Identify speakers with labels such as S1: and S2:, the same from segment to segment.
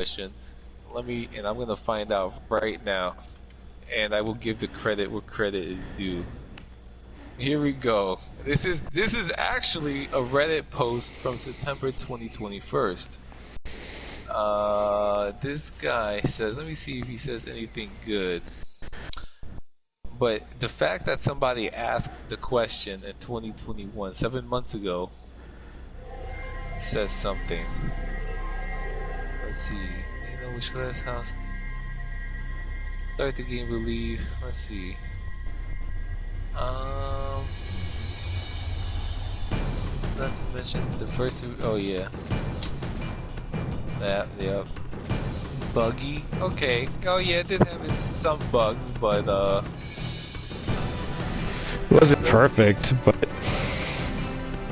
S1: question. And I'm gonna find out right now, and I will give the credit where credit is due. Here we go. This is actually a Reddit post from September 2021. This guy says, let me see if he says anything good. But the fact that somebody asked the question in 2021, 7 months ago, says something. Let's see. You know which glass house? Start the game, believe. Let's see. Not to mention the first. Oh yeah. That. Yep. Buggy. Okay. Oh yeah, it did have some bugs, but
S2: It wasn't perfect, but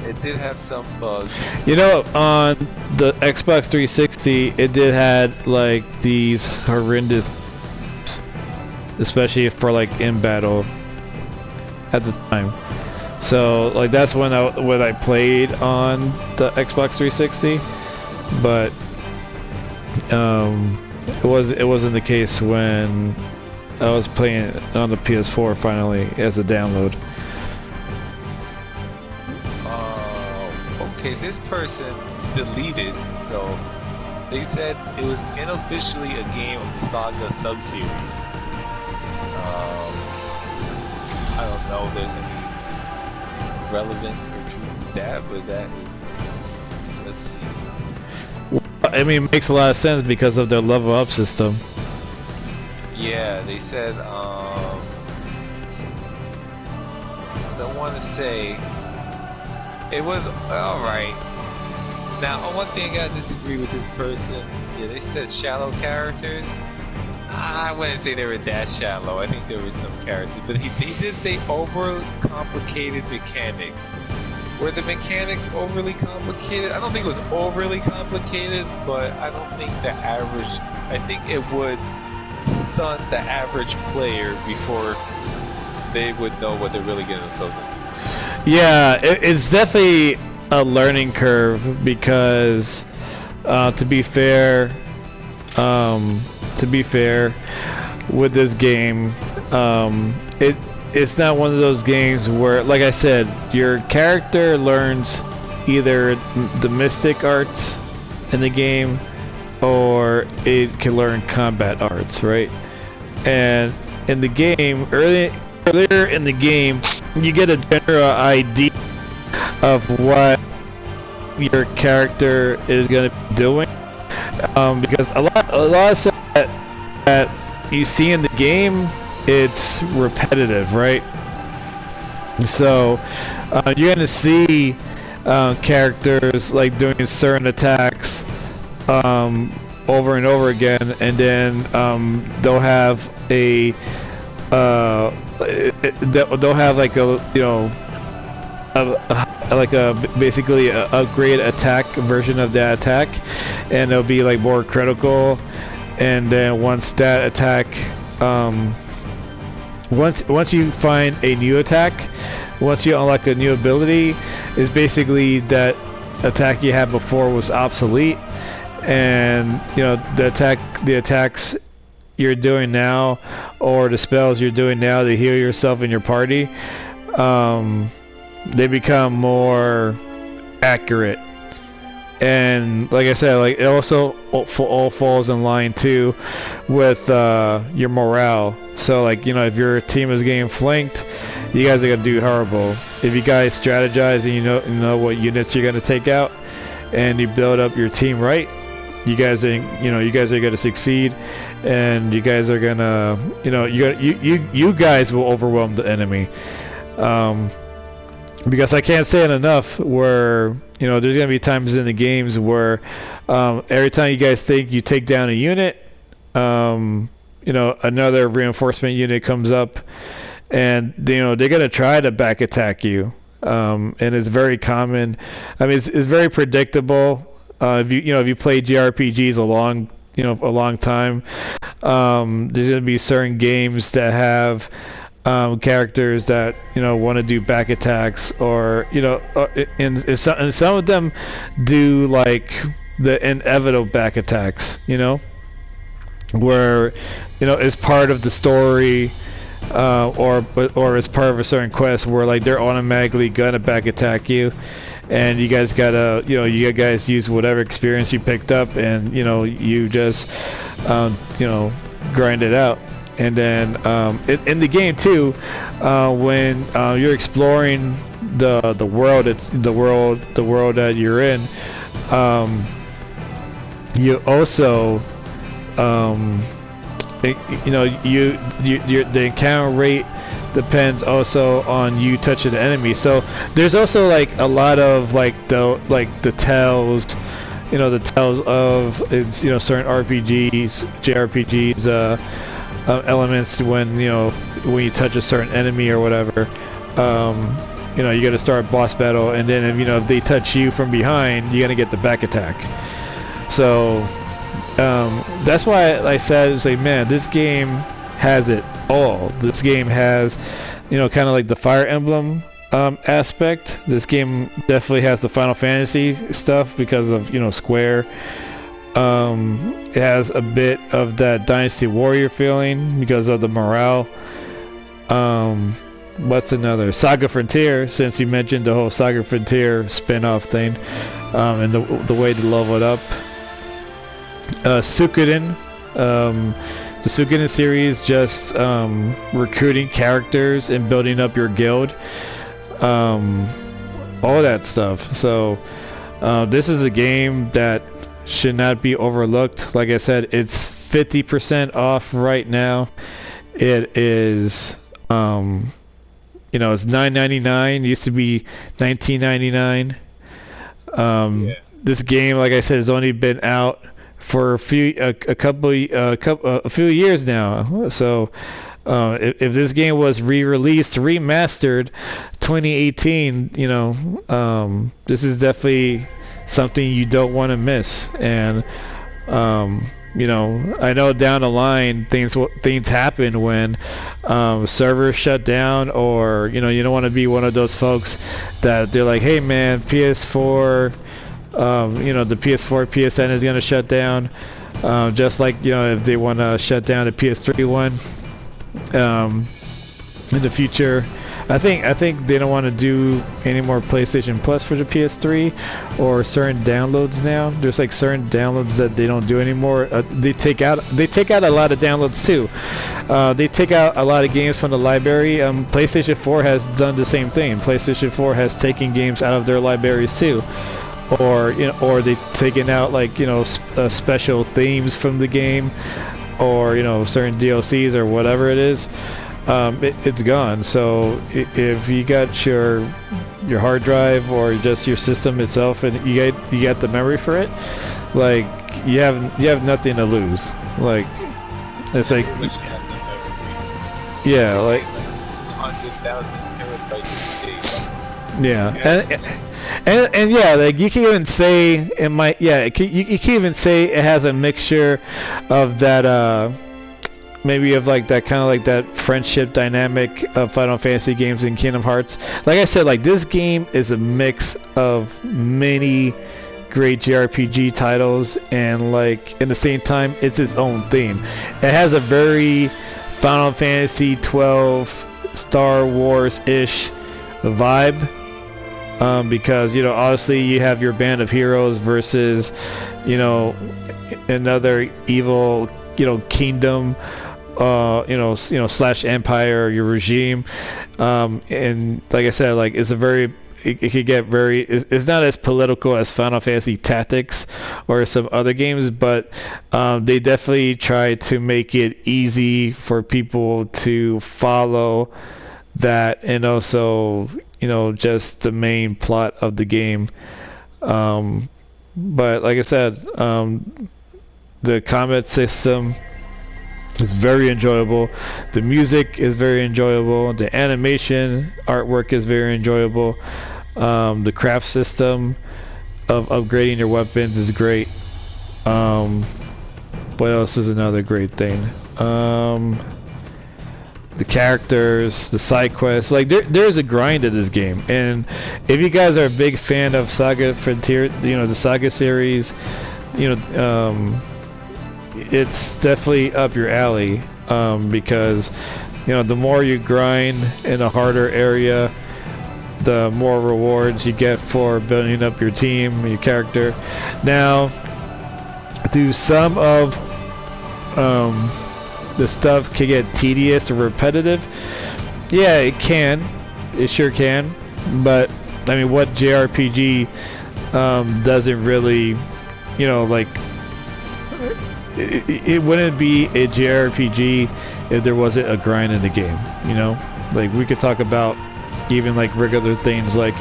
S1: it did have some bugs.
S2: you know, on the Xbox 360, it did had like these horrendous, especially for like in battle at the time. So like that's when I played on the Xbox 360, but it wasn't the case when I was playing on the PS4 finally as a download.
S1: Okay, this person deleted, so they said it was unofficially a game of the Saga sub-series. I don't know if there's any relevance or truth to that, but that is, let's see.
S2: I mean, it makes a lot of sense because of their level up system.
S1: Yeah, they said, I don't want to say, it was alright. Now, on one thing I gotta disagree with this person. Yeah, they said shallow characters. I wouldn't say they were that shallow. I think there were some characters, but he did say over complicated mechanics. Were the mechanics overly complicated? I don't think it was overly complicated, but I don't think the average. I think it would stun the average player before they would know what they're really getting themselves into.
S2: Yeah, it's definitely a learning curve because, to be fair, with this game, it's not one of those games where, like I said, your character learns either the mystic arts in the game or it can learn combat arts, right? And in the game, earlier in the game, you get a general idea of what your character is going to be doing, because a lot of stuff that you see in the game, it's repetitive, right? So you're going to see characters like doing certain attacks over and over again, and then they'll have a they'll have like a, you know, like a basically a upgrade attack version of that attack, and it'll be like more critical. And then once that attack, once you find a new attack, once you unlock a new ability, is basically that attack you had before was obsolete, and you know the attacks you're doing now, or the spells you're doing now to heal yourself and your party, they become more accurate. And like I said, like it also all falls in line too with your morale. So like, you know, if your team is getting flanked, you guys are gonna do horrible. If you guys strategize and you know what units you're gonna take out, and you build up your team right, you guys are gonna succeed, and you guys are gonna, you guys will overwhelm the enemy. Because I can't say it enough, where, you know, there's gonna be times in the games where every time you guys think you take down a unit, you know, another reinforcement unit comes up, and you know they're gonna try to back attack you, and it's very common. I mean, it's very predictable. If you play JRPGs a long time, there's gonna be certain games that have characters that, you know, want to do back attacks, or, you know, and some of them do like the inevitable back attacks, you know, where, you know, it's part of the story, or as part of a certain quest where like they're automatically gonna back attack you, and you guys gotta, you know, you guys use whatever experience you picked up, and you know, you just you know, grind it out. And then in the game too, when you're exploring the world, it's the world that you're in, you also you know, the encounter rate depends also on you touching the enemy. So there's also like a lot of like the tells, you know, the tells of, it's, you know, certain RPGs, JRPGs, elements when, you know, when you touch a certain enemy or whatever. You know, you got to start a boss battle, and then if, you know, if they touch you from behind, you're gonna get the back attack. So that's why I said, it's like, man, this game has it all. This game has, you know, kind of like the Fire Emblem aspect. This game definitely has the Final Fantasy stuff because of, you know, Square. It has a bit of that Dynasty Warrior feeling because of the morale. What's another? Saga Frontier, since you mentioned the whole Saga Frontier spin-off thing, and the way to level it up. Suikoden, the Suikoden series, just recruiting characters and building up your guild, all that stuff. So this is a game that should not be overlooked. Like I said, it's 50% off right now. It is you know, it's $9.99, used to be $19.99. Yeah. This game, like I said, has only been out for a few years now. So if this game was re-released, remastered 2018, you know, this is definitely something you don't want to miss. And you know, I know down the line things happen when servers shut down, or, you know, you don't want to be one of those folks that they're like, hey man, PS4, you know, the PS4 PSN is going to shut down, just like, you know, if they want to shut down the PS3 one in the future. I think they don't want to do any more PlayStation Plus for the PS3, or certain downloads now. There's like certain downloads that they don't do anymore. They take out a lot of downloads too. They take out a lot of games from the library. PlayStation 4 has done the same thing. PlayStation 4 has taken games out of their libraries too, or, you know, or they've taken out, like, you know, special themes from the game, or, you know, certain DLCs or whatever it is. It's gone. So if you got your hard drive or just your system itself, and you got the memory for it, like, you have nothing to lose. Like, it's like, yeah, like
S1: 100,000 terabytes.
S2: Yeah, and yeah, like, you can even say it might. Yeah, you can even say it has a mixture of that. Maybe of like that kind of like that friendship dynamic of Final Fantasy games and Kingdom Hearts. Like I said, like, this game is a mix of many great JRPG titles, and like, in the same time, it's its own theme. It has a very Final Fantasy 12 Star Wars-ish vibe, because, you know, obviously you have your band of heroes versus, you know, another evil, you know, kingdom, you know, slash empire, your regime, and like I said, like, it's a very, it could get very, it's not as political as Final Fantasy Tactics or some other games, but they definitely try to make it easy for people to follow that, and also, you know, just the main plot of the game. But like I said, the combat system is very enjoyable. The music is very enjoyable. The animation, artwork is very enjoyable. The craft system of upgrading your weapons is great. What else is another great thing? the characters, the side quests. Like there's a grind to this game, and if you guys are a big fan of Saga Frontier, you know, the Saga series, you know, it's definitely up your alley, because you know, the more you grind in a harder area, the more rewards you get for building up your team, your character. Now, do some of the stuff can get tedious or repetitive? Yeah, it can. It sure can. But I mean, what JRPG doesn't really, you know, like it wouldn't be a JRPG if there wasn't a grind in the game. You know, like we could talk about even like regular things like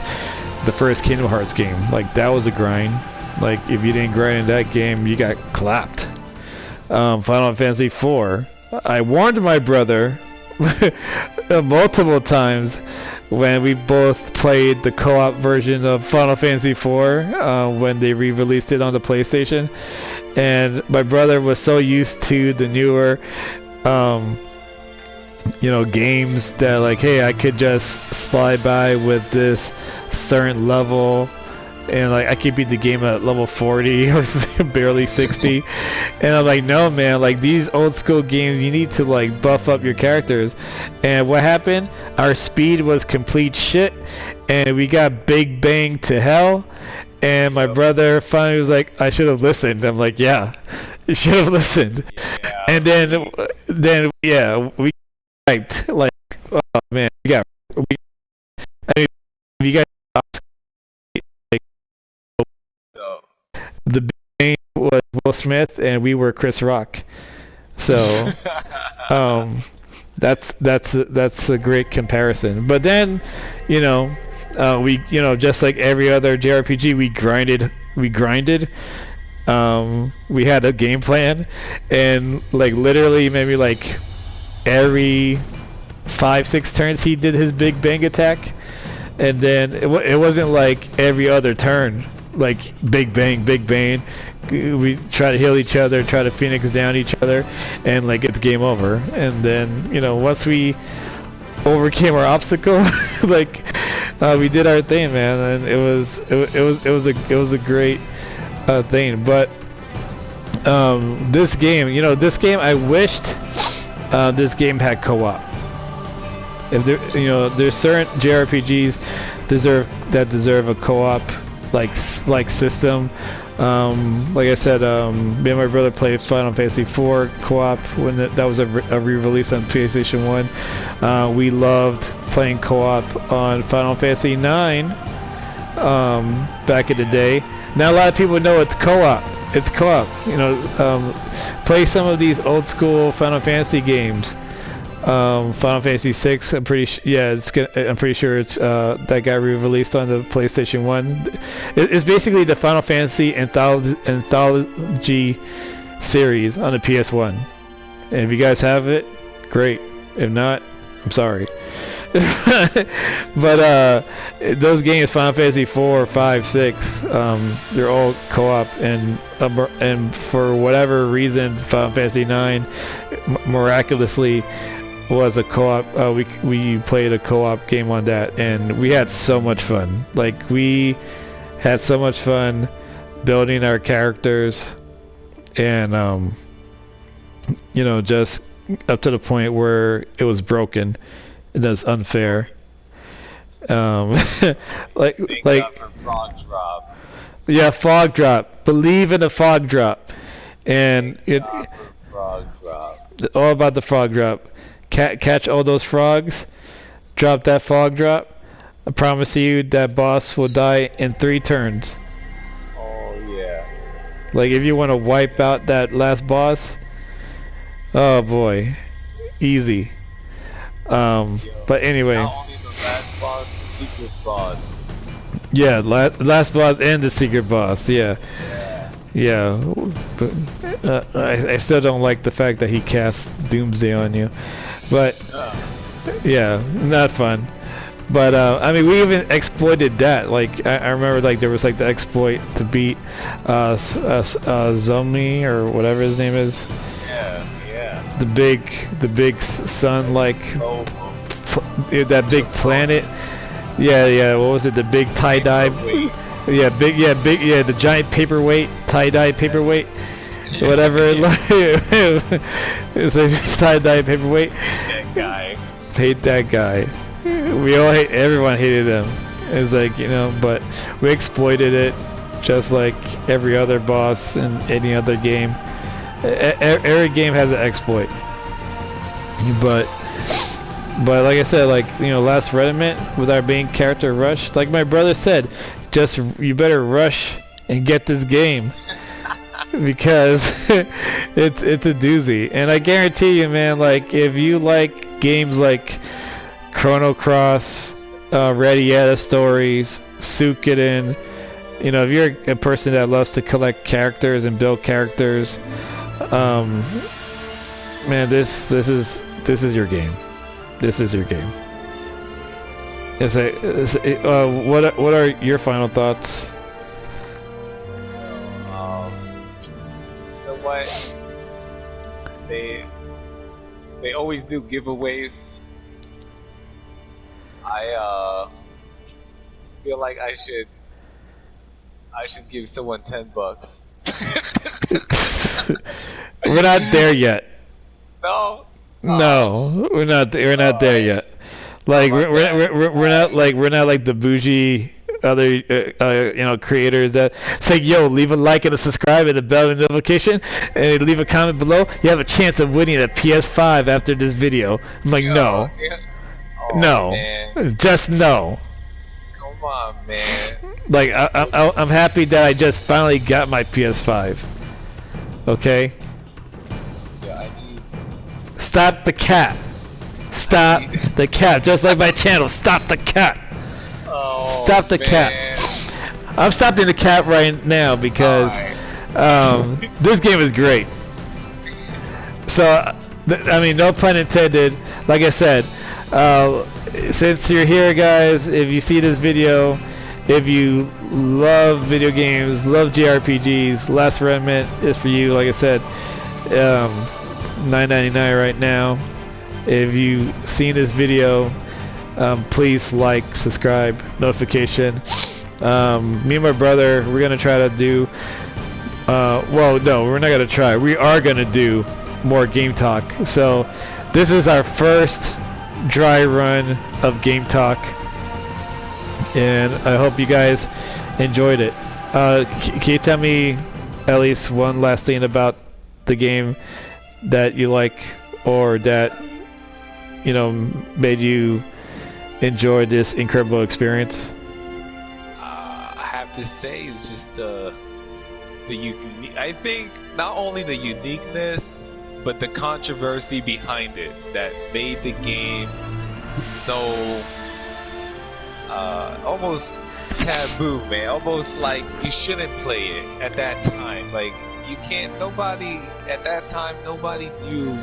S2: the first Kingdom Hearts game. Like that was a grind. Like if you didn't grind in that game, you got clapped. Final Fantasy IV. I warned my brother multiple times when we both played the co-op version of Final Fantasy IV when they re-released it on the PlayStation, and my brother was so used to the newer you know, games that like, hey, I could just slide by with this certain level and like I could beat the game at level 40 or barely 60. And I'm like, no man, like these old school games, you need to like buff up your characters. And what happened? Our speed was complete shit, and we got big bang to hell. And my brother finally was like, I should have listened. I'm like, yeah, you should have listened. Yeah. And then yeah, we hyped, like, oh man, I mean, you guys, like, the bane was Will Smith and we were Chris Rock, so that's a great comparison. But then, you know, we, you know, just like every other JRPG, we grinded. We had a game plan, and like literally maybe like every 5-6 turns he did his big bang attack, and then it wasn't like every other turn like big bang. We try to heal each other, try to phoenix down each other, and like it's game over. And then, you know, once we overcame our obstacle, like we did our thing, man, and it was a great thing. But this game, you know, I wished this game had co-op. If there, you know, there's certain JRPGs that deserve a co-op like system. Like I said, me and my brother played Final Fantasy IV co-op when that was a re-release on PlayStation 1. We loved playing co-op on Final Fantasy IX back in the day. Now a lot of people know it's co-op. It's co-op. You know, play some of these old school Final Fantasy games. Final Fantasy VI. I'm pretty sure it's that got re-released on the PlayStation 1. It's basically the Final Fantasy anthology series on the PS1. And if you guys have it, great. If not, I'm sorry. But those games, Final Fantasy 4, 5, 6, they're all co-op, and for whatever reason, Final Fantasy 9 miraculously was a co-op. We played a co-op game on that, and we had so much fun. Like we had so much fun building our characters, and you know, just up to the point where it was broken. It was unfair. like
S1: Fog drop.
S2: Yeah, fog drop. Believe in the fog drop, and
S1: Frog drop.
S2: All about the frog drop. Catch all those frogs, drop that fog drop. I promise you that boss will die in 3 turns.
S1: Oh yeah.
S2: Like if you want to wipe out that last boss, oh boy, easy. But anyway.
S1: Not only the last boss, the secret boss.
S2: Yeah, last boss and the secret boss. Yeah. Yeah, but I still don't like the fact that he casts Doomsday on you. But yeah, not fun. But I mean, we even exploited that. Like I remember, like there was like the exploit to beat Zombie or whatever his name is.
S1: Yeah.
S2: the big sun like
S1: Oh,
S2: that big planet. Yeah. What was it? The big tie-dye.
S1: wait.
S2: Yeah, the giant paperweight, tie-dye paperweight, whatever. It's a tie-dye paperweight.
S1: That guy.
S2: Hate that guy. Everyone hated him. It's like, you know, but we exploited it just like every other boss in any other game. Every game has an exploit. But like I said, like, you know, last Remnant with our main character Rush, like my brother said, just you better rush and get this game because it's a doozy. And I guarantee you, man, like if you like games like Chrono Cross, Radiata Stories, Suikoden, you know, if you're a person that loves to collect characters and build characters, man, this is your game. This is your game. What are your final thoughts?
S1: You know what? They always do giveaways. I feel like I should give someone $10.
S2: We're not there yet.
S1: No.
S2: No, we're not there yet. Like we're not like the bougie other you know, creators that say, yo, leave a like and a subscribe and a bell and notification and leave a comment below. You have a chance of winning a PS5 after this video. I'm like, no.
S1: Yeah. Oh,
S2: No,
S1: man.
S2: just no.
S1: Come on, man.
S2: Like I'm happy that I just finally got my PS5. Okay,
S1: Yeah, I need.
S2: stop the cat. Stop the cat. Just like my channel. Stop the cat.
S1: Oh,
S2: Stop the
S1: man.
S2: cat. I'm stopping the cat right now because this game is great. So, I mean, no pun intended. Like I said, since you're here, guys, if you see this video, if you love video games, love JRPGs, Last Remnant is for you. Like I said, it's $9.99 right now. If you've seen this video, please like, subscribe, notification. Me and my brother, we're gonna try to do. Well, no, we're not gonna try. We are gonna do more game talk. So, this is our first dry run of game talk, and I hope you guys enjoyed it. Can you tell me at least one last thing about the game that you like, or that, you know, made you enjoy this incredible experience?
S1: I have to say, it's just the unique. I think not only the uniqueness, but the controversy behind it that made the game so almost taboo, man. Almost like you shouldn't play it at that time. Like you can't. Nobody at that time. Nobody knew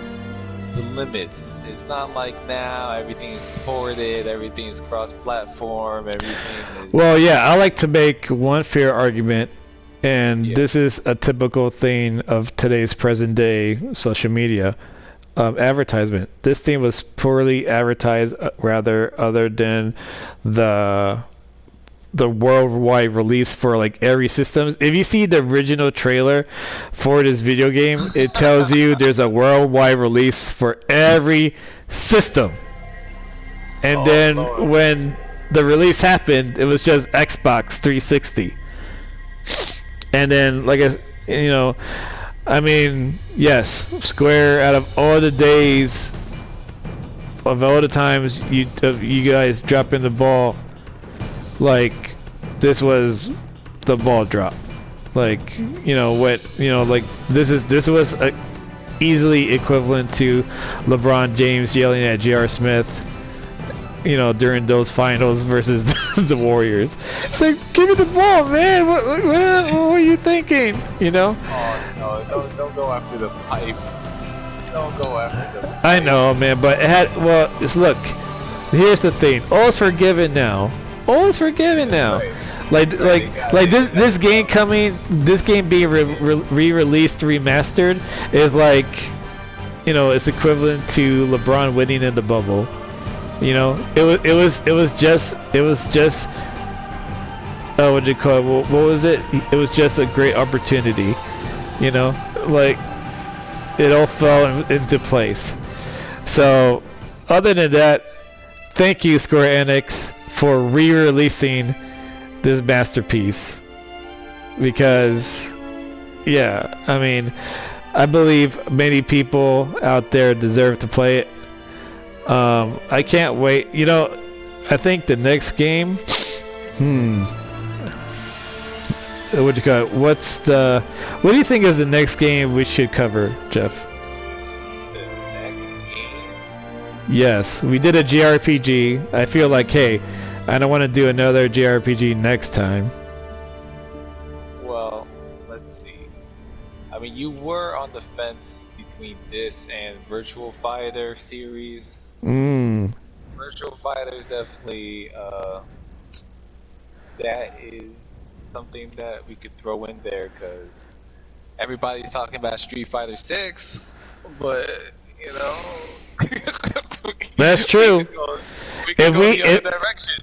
S1: the limits. It's not like now. Everything is ported. Everything is cross-platform. Everything is.
S2: Well, yeah, I like to make one fair argument, and
S1: Yeah.
S2: this is a typical thing of today's present day social media. Advertisement. This thing was poorly advertised, rather, other than the worldwide release for like every system. If you see the original trailer for this video game, it tells you there's a worldwide release for every system. And
S1: Oh,
S2: then
S1: Lord.
S2: when the release happened, it was just Xbox 360. And then, like you know, I mean, yes, Square, out of all the days, of all the times you guys dropping the ball, like, this was the ball drop. Like, you know what, you know, like this was easily equivalent to LeBron James yelling at J.R. Smith, you know, during those finals versus the Warriors. It's like, give me the ball, man. What were you thinking? You know?
S1: Oh no! Don't go after the pipe. Don't go after the pipe.
S2: I know, man, but it had. Well, just look. Here's the thing. All's forgiven now. All's forgiven now.
S1: Right.
S2: Like this game coming, this game being re-released, remastered, is like you know, it's equivalent to LeBron winning in the bubble. You know, it was just what do you call it? What was it? It was just a great opportunity. You know, like it all fell into place. So, other than that, thank you, Square Enix, for re-releasing this masterpiece. Because, yeah, I mean, I believe many people out there deserve to play it. I can't wait. You know, I think the next game. What do you call it? What do you think is the next game we should cover, Jeff?
S1: The next game?
S2: Yes, we did a JRPG. I feel like, hey, I don't want to do another JRPG next time.
S1: Well, let's see. I mean, you were on the fence between this and Virtual Fighter series. Virtual Fighter is definitely that is something that we could throw in there because everybody's talking about Street Fighter 6, but you know,
S2: that's true.
S1: We could go the other direction.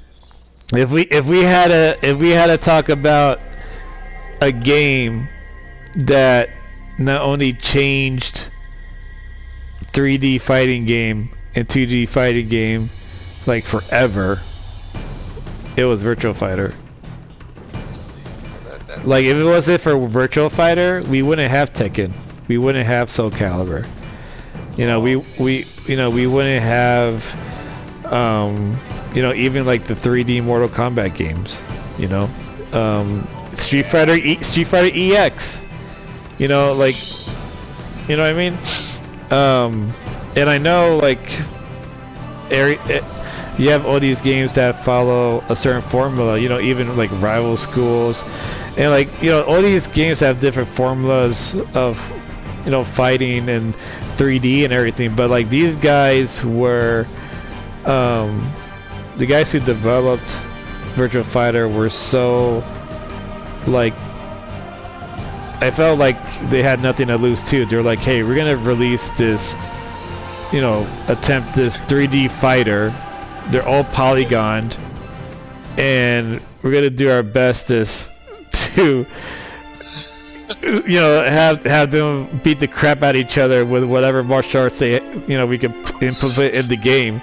S2: If we had to talk about a game that not only changed 3D fighting game and 2D fighting game like forever, it was Virtual Fighter. Like if it wasn't for Virtual Fighter, we wouldn't have Tekken, we wouldn't have Soul Calibur. You know, we wouldn't have you know, even like the 3D Mortal Kombat games. You know, Street Fighter EX. You know, like, you know what I mean? And I know like you have all these games that follow a certain formula. You know, even like Rival Schools, and like, you know, all these games have different formulas of, you know, fighting and 3D and everything. But like these guys were, the guys who developed Virtual Fighter were so, like, I felt like they had nothing to lose too. They're like, hey, we're gonna release this, you know, attempt this 3D fighter. They're all polygoned, and we're gonna do our best to you know, have them beat the crap out of each other with whatever martial arts they, you know, we could implement in the game.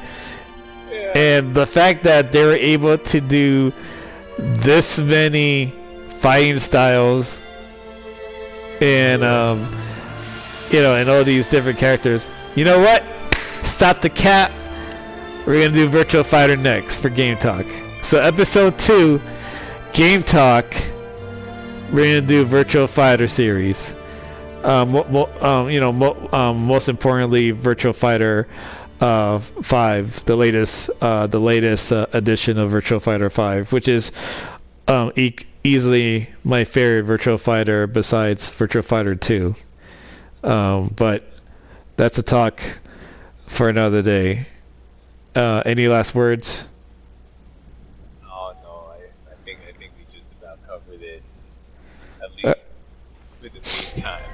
S2: Yeah. And the fact that they were able to do this many fighting styles and you know, and all these different characters. You know what? Stop the cap. We're gonna do Virtual Fighter next for Game Talk. So episode 2, Game Talk. We're gonna do Virtual Fighter series. You know, most importantly, Virtual Fighter 5, the latest edition of Virtual Fighter 5, which is easily my favorite Virtual Fighter besides Virtual Fighter 2. But that's a talk for another day. Any last words?
S1: Oh no, I think we just about covered it. At least with the meantime.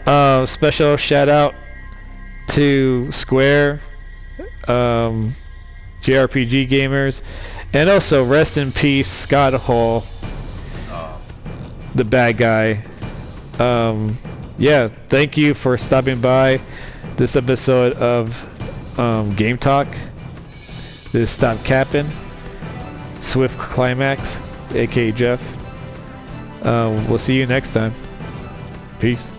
S2: Well, special shout out to Square, JRPG gamers, and also rest in peace Scott Hall, the bad guy. Yeah, thank you for stopping by this episode of Game Talk. This is Stop Cappin', Swift Climax, aka Jeff. We'll see you next time. Peace.